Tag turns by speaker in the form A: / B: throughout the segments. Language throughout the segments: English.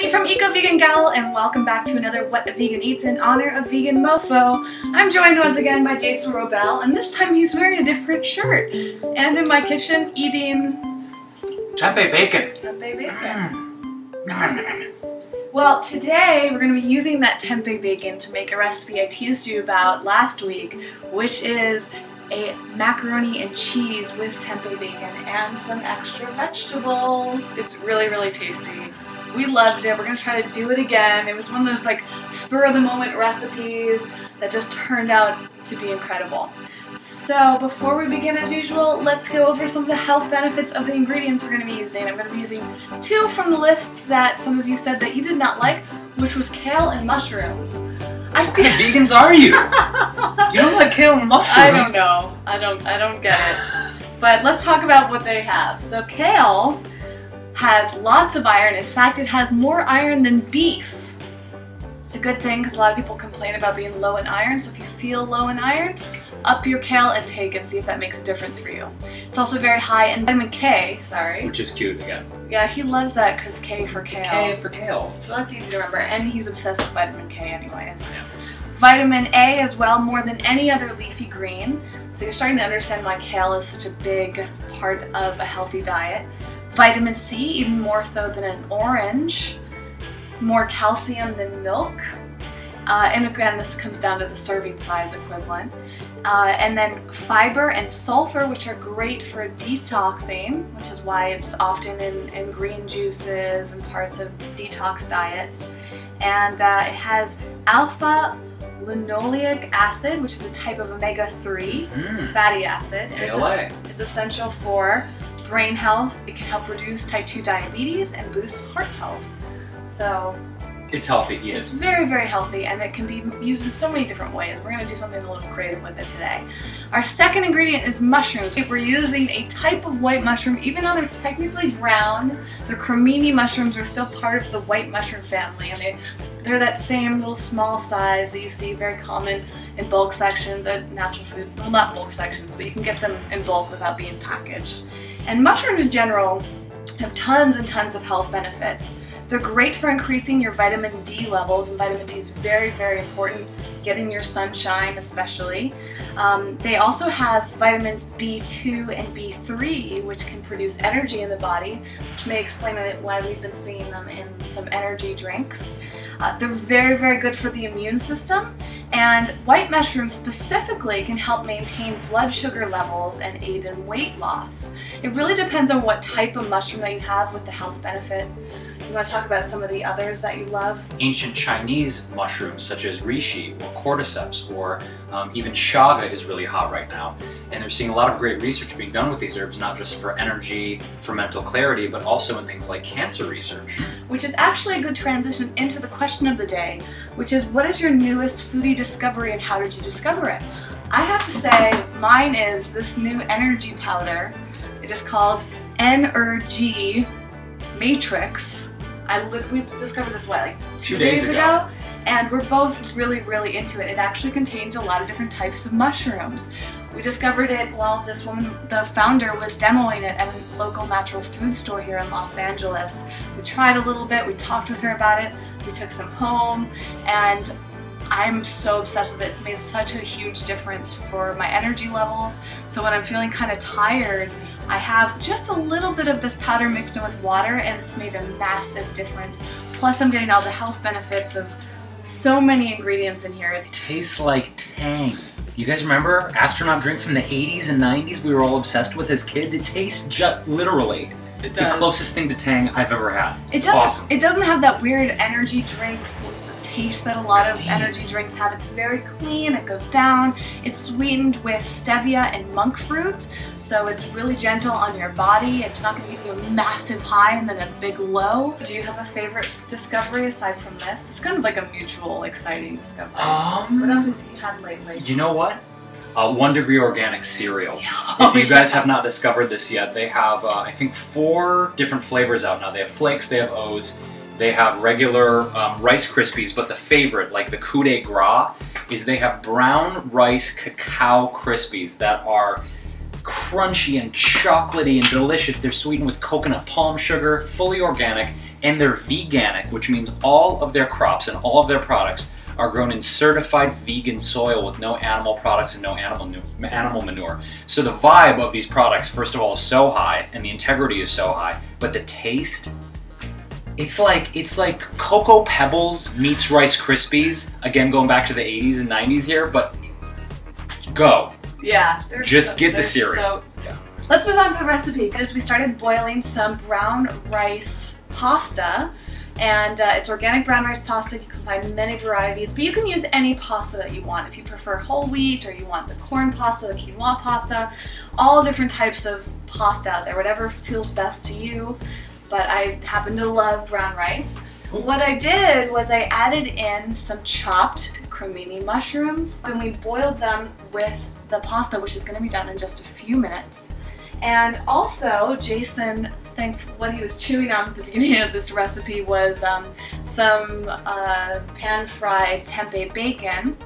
A: Brittany from Eco Vegan Gal, and welcome back to another What a Vegan Eats in honor of Vegan MoFo. I'm joined once again by Jason Robel, and this time he's wearing a different shirt. And in my kitchen, eating...
B: Tempeh bacon.
A: Tempeh bacon. Well, today we're going to be using that tempeh bacon to make a recipe I teased you about last week, which is a macaroni and cheese with tempeh bacon and some extra vegetables. It's really, really tasty. We loved it. We're going to try to do it again. It was one of those like spur-of-the-moment recipes that just turned out to be incredible. So before we begin, as usual, let's go over some of the health benefits of the ingredients we're going to be using. I'm going to be using two from the list that some of you said that you did not like, which was kale and mushrooms.
B: What kind of vegans are you? You don't like kale and mushrooms?
A: I don't know. I don't get it. But let's talk about what they have. So kale has lots of iron. In fact, it has more iron than beef. It's a good thing because a lot of people complain about being low in iron. So if you feel low in iron, up your kale intake and see if that makes a difference for you. It's also very high in vitamin K,
B: Which is cute again.
A: Yeah, he loves that because K for kale.
B: K for kale.
A: So that's easy to remember. And he's obsessed with vitamin K anyways. Yeah. Vitamin A as well, more than any other leafy green. So you're starting to understand why kale is such a big part of a healthy diet. Vitamin C, even more so than an orange. More calcium than milk. And again, this comes down to the serving size equivalent. And then fiber and sulfur, which are great for detoxing, which is why it's often in green juices and parts of detox diets. And it has alpha linoleic acid, which is a type of omega-3 fatty acid. And it's essential for brain health. It can help reduce type 2 diabetes and boost heart health. So
B: it's healthy, yeah.
A: It's very, very healthy, and it can be used in so many different ways. We're going to do something a little creative with it today. Our second ingredient is mushrooms. We're using a type of white mushroom. Even though they're technically brown, the cremini mushrooms are still part of the white mushroom family, and they're that same little small size that you see very common in bulk sections at natural food. Well, not bulk sections, but you can get them in bulk without being packaged. And mushrooms in general have tons and tons of health benefits. They're great for increasing your vitamin D levels, and vitamin D is very, very important, getting your sunshine especially. They also have vitamins B2 and B3, which can produce energy in the body, which may explain why we've been seeing them in some energy drinks. They're very, very good for the immune system, and white mushrooms specifically can help maintain blood sugar levels and aid in weight loss. It really depends on what type of mushroom that you have with the health benefits. You want to talk about some of the others that you love?
B: Ancient Chinese mushrooms such as reishi or cordyceps or even chaga is really hot right now. And they're seeing a lot of great research being done with these herbs, not just for energy, for mental clarity, but also in things like cancer research.
A: Which is actually a good transition into the question of the day, which is, what is your newest foodie discovery and how did you discover it? I have to say mine is this new energy powder. It is called N-R-G Matrix. We discovered this, like 2 days ago? And we're both really, really into it. It actually contains a lot of different types of mushrooms. We discovered it while this woman, the founder, was demoing it at a local natural food store here in Los Angeles. We tried a little bit, we talked with her about it, we took some home, and I'm so obsessed with it. It's made such a huge difference for my energy levels. So when I'm feeling kind of tired, I have just a little bit of this powder mixed in with water, and it's made a massive difference. Plus I'm getting all the health benefits of so many ingredients in here.
B: It tastes like Tang. You guys remember astronaut drink from the 80s and 90s we were all obsessed with as kids? It tastes just literally the closest thing to Tang I've ever had. It's awesome.
A: It doesn't have that weird energy drink taste that a lot of energy drinks have. It's very clean, it goes down. It's sweetened with stevia and monk fruit, so it's really gentle on your body. It's not going to give you a massive high and then a big low. Do you have a favorite discovery aside from this? It's kind of like a mutual exciting discovery. What else have you had lately?
B: You know what? 1 Degree Organic cereal. If you guys have not discovered this yet, they have I think 4 different flavors out now. They have flakes, they have O's, they have regular Rice Krispies, but the favorite, like the coup de grace, is they have brown rice cacao Krispies that are crunchy and chocolatey and delicious. They're sweetened with coconut palm sugar, fully organic, And they're veganic, which means all of their crops and all of their products are grown in certified vegan soil with no animal products and no animal manure. So the vibe of these products, first of all, is so high, and the integrity is so high, but the taste, it's like Cocoa Pebbles meets Rice Krispies. Again, going back to the 80s and 90s here, but go.
A: Yeah.
B: Just get the cereal.
A: Yeah. Let's move on to the recipe. Because we started boiling some brown rice pasta, and it's organic brown rice pasta. You can find many varieties, but you can use any pasta that you want. If you prefer whole wheat, or you want the corn pasta, the quinoa pasta, all different types of pasta out there, whatever feels best to you. But I happen to love brown rice. What I did was I added in some chopped cremini mushrooms, and we boiled them with the pasta, which is going to be done in just a few minutes. And also, Jason, I think what he was chewing on at the beginning of this recipe was some pan-fried tempeh bacon.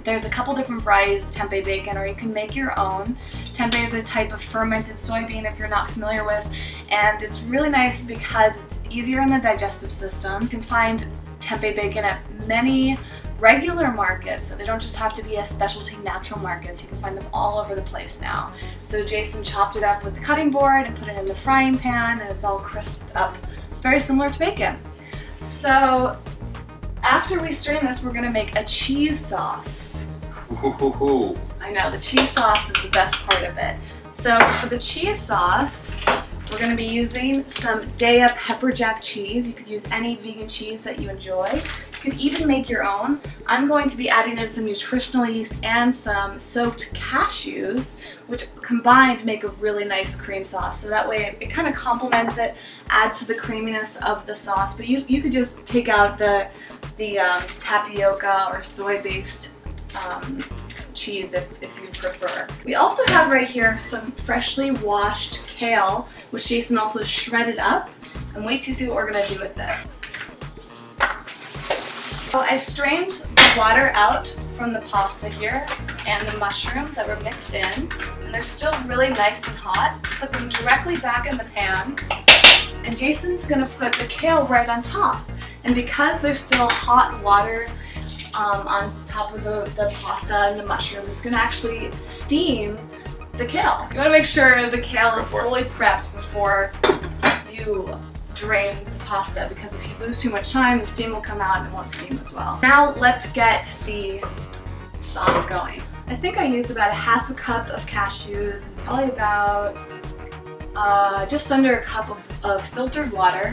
A: There's a couple different varieties of tempeh bacon, or you can make your own. Tempeh is a type of fermented soybean, if you're not familiar with, and it's really nice because it's easier in the digestive system. You can find tempeh bacon at many regular markets, so they don't just have to be a specialty natural markets. You can find them all over the place now. So Jason chopped it up with the cutting board and put it in the frying pan, and it's all crisped up, very similar to bacon. So after we strain this, we're gonna make a cheese sauce.
B: Ooh.
A: I know, the cheese sauce is the best part of it. So for the cheese sauce, we're going to be using some Daya pepper jack cheese. You could use any vegan cheese that you enjoy. You could even make your own. I'm going to be adding in some nutritional yeast and some soaked cashews, which combined make a really nice cream sauce. So that way it kind of complements it, adds to the creaminess of the sauce. But you could just take out the tapioca or soy-based cheese if you prefer. We also have right here some freshly washed kale, which Jason also shredded up, and wait to see what we're going to do with this. So I strained the water out from the pasta here and the mushrooms that were mixed in, and they're still really nice and hot. Put them directly back in the pan, and Jason's going to put the kale right on top. And because there's still hot water on top of the pasta and the mushrooms, it's going to actually steam the kale. You want to make sure the kale is fully prepped before you drain the pasta, because if you lose too much time, the steam will come out and it won't steam as well. Now let's get the sauce going. I think I used about ½ cup of cashews and probably about just under a cup of filtered water.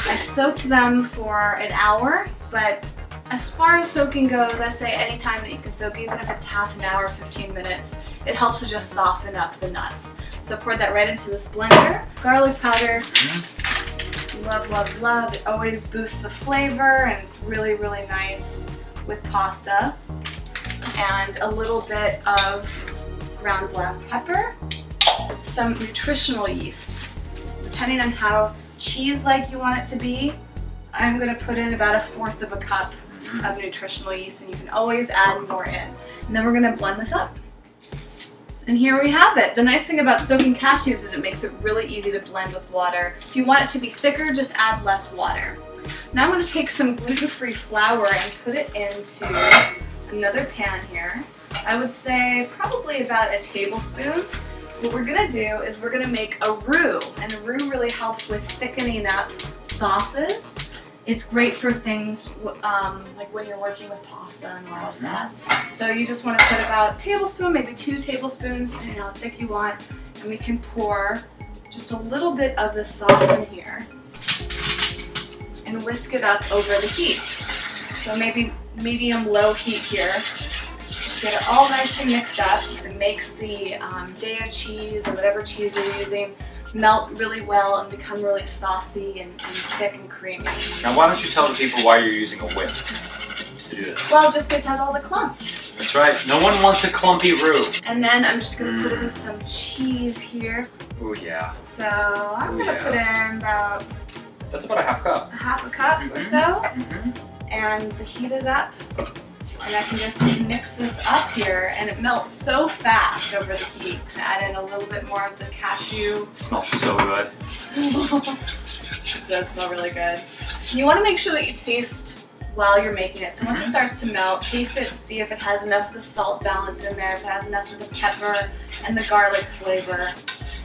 A: I soaked them for an hour, but as far as soaking goes, I say any time that you can soak, even if it's half an hour, 15 minutes, it helps to just soften up the nuts. So I poured that right into this blender. Garlic powder, love, love, love. It always boosts the flavor, and it's really, really nice with pasta. And a little bit of ground black pepper, some nutritional yeast. Depending on how cheese-like you want it to be, I'm going to put in about 1/4 cup of nutritional yeast, and you can always add more in. And then we're going to blend this up. And here we have it. The nice thing about soaking cashews is it makes it really easy to blend with water. If you want it to be thicker, just add less water. Now I'm going to take some gluten-free flour and put it into another pan here. I would say probably about a tablespoon. What we're going to do is we're going to make a roux, and a roux really helps with thickening up sauces. It's great for things like when you're working with pasta and all of that. So you just want to put about a tablespoon, maybe 2 tablespoons, depending on how thick you want, and we can pour just a little bit of the sauce in here and whisk it up over the heat. So maybe medium-low heat here. Just get it all nicely mixed up. It makes the Daya cheese or whatever cheese you're using melt really well and become really saucy and thick and creamy.
B: Now why don't you tell the people why you're using a whisk to do this?
A: Well, it just gets out all the clumps.
B: That's right. No one wants a clumpy roux.
A: And then I'm just going to put in some cheese here.
B: Oh yeah.
A: So I'm going to put in about...
B: That's about a ½ cup.
A: ½ cup or so. And the heat is up. And I can just mix this up here, and it melts so fast over the heat. Add in a little bit more of the cashew.
B: It smells so good.
A: It does smell really good. You want to make sure that you taste while you're making it. So once it starts to melt, taste it and see if it has enough of the salt balance in there, if it has enough of the pepper and the garlic flavor,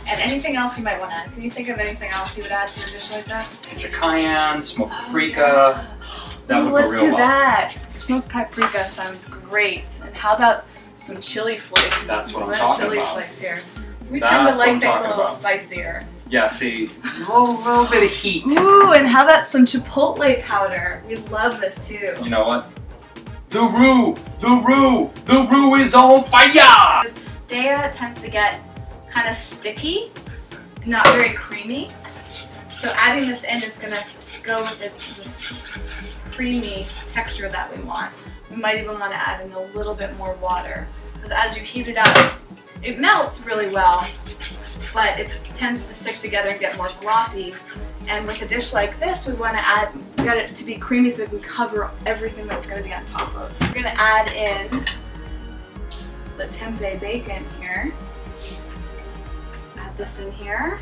A: and anything else you might want to add. Can you think of anything else you would add to a dish like this?
B: Pinch of cayenne, smoked paprika. That would go real well.
A: Let's do that. Smoked paprika sounds great. And how about some chili flakes?
B: That's what I'm talking
A: chili
B: about.
A: Flakes here. We tend to like things a little spicier.
B: Yeah, see, a little bit of heat.
A: Ooh, and how about some chipotle powder? We love this too.
B: You know what? The roux is on fire!
A: Daya tends to get kind of sticky, not very creamy. So adding this in is gonna go with this creamy texture that we want. We might even want to add in a little bit more water, because as you heat it up, it melts really well, but it tends to stick together and get more gloppy. And with a dish like this, we want to get it to be creamy so it can cover everything that's going to be on top of. We're going to add in the tempeh bacon here. Add this in here.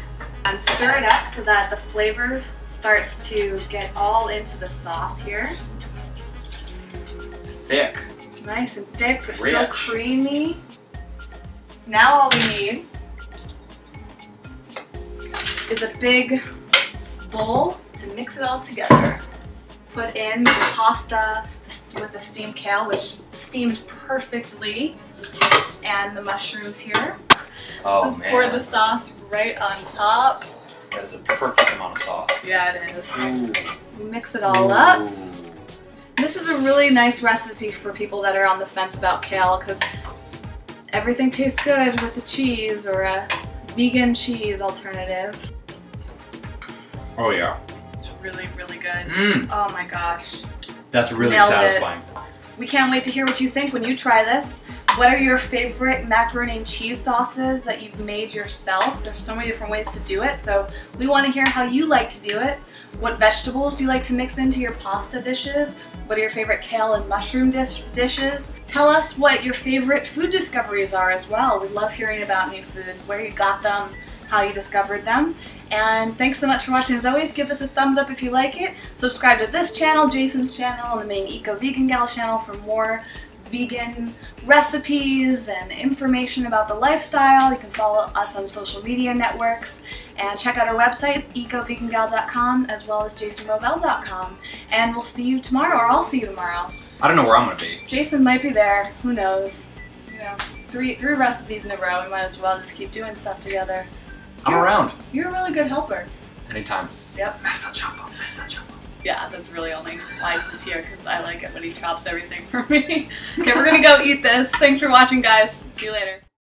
A: And stir it up so that the flavor starts to get all into the sauce here.
B: Thick.
A: Nice and thick, but
B: Rich.
A: so creamy. Now all we need is a big bowl to mix it all together. Put in the pasta with the steamed kale, which steams perfectly, and the mushrooms here.
B: Oh,
A: Just
B: man.
A: pour the sauce right on top.
B: That is a perfect amount of sauce.
A: Yeah, it is.
B: Ooh.
A: Mix it all up.
B: Ooh.
A: This is a really nice recipe for people that are on the fence about kale, because everything tastes good with a cheese or a vegan cheese alternative.
B: Oh yeah.
A: It's really, really good.
B: Mmm.
A: Oh my gosh.
B: That's really
A: Nailed
B: satisfying.
A: We can't wait to hear what you think when you try this. What are your favorite macaroni and cheese sauces that you've made yourself? There's so many different ways to do it, so we want to hear how you like to do it. What vegetables do you like to mix into your pasta dishes? What are your favorite kale and mushroom dishes? Tell us what your favorite food discoveries are as well. We love hearing about new foods, where you got them, how you discovered them. And thanks so much for watching. As always, give us a thumbs up if you like it. Subscribe to this channel, Jason's channel, and the main Eco Vegan Gal channel for more vegan recipes and information about the lifestyle. You can follow us on social media networks and check out our website, ecovegangal.com, as well as jasonrovell.com. And we'll see you tomorrow, or I'll see you tomorrow.
B: I don't know where I'm gonna be.
A: Jason might be there. Who knows? You know, three recipes in a row. We might as well just keep doing stuff together.
B: I'm around.
A: You're a really good helper.
B: Anytime.
A: Yep.
B: Mess that chop up. Mess that chop up.
A: Yeah, that's really only why he's here, because I like it when he chops everything for me. Okay, we're gonna go eat this. Thanks for watching, guys. See you later.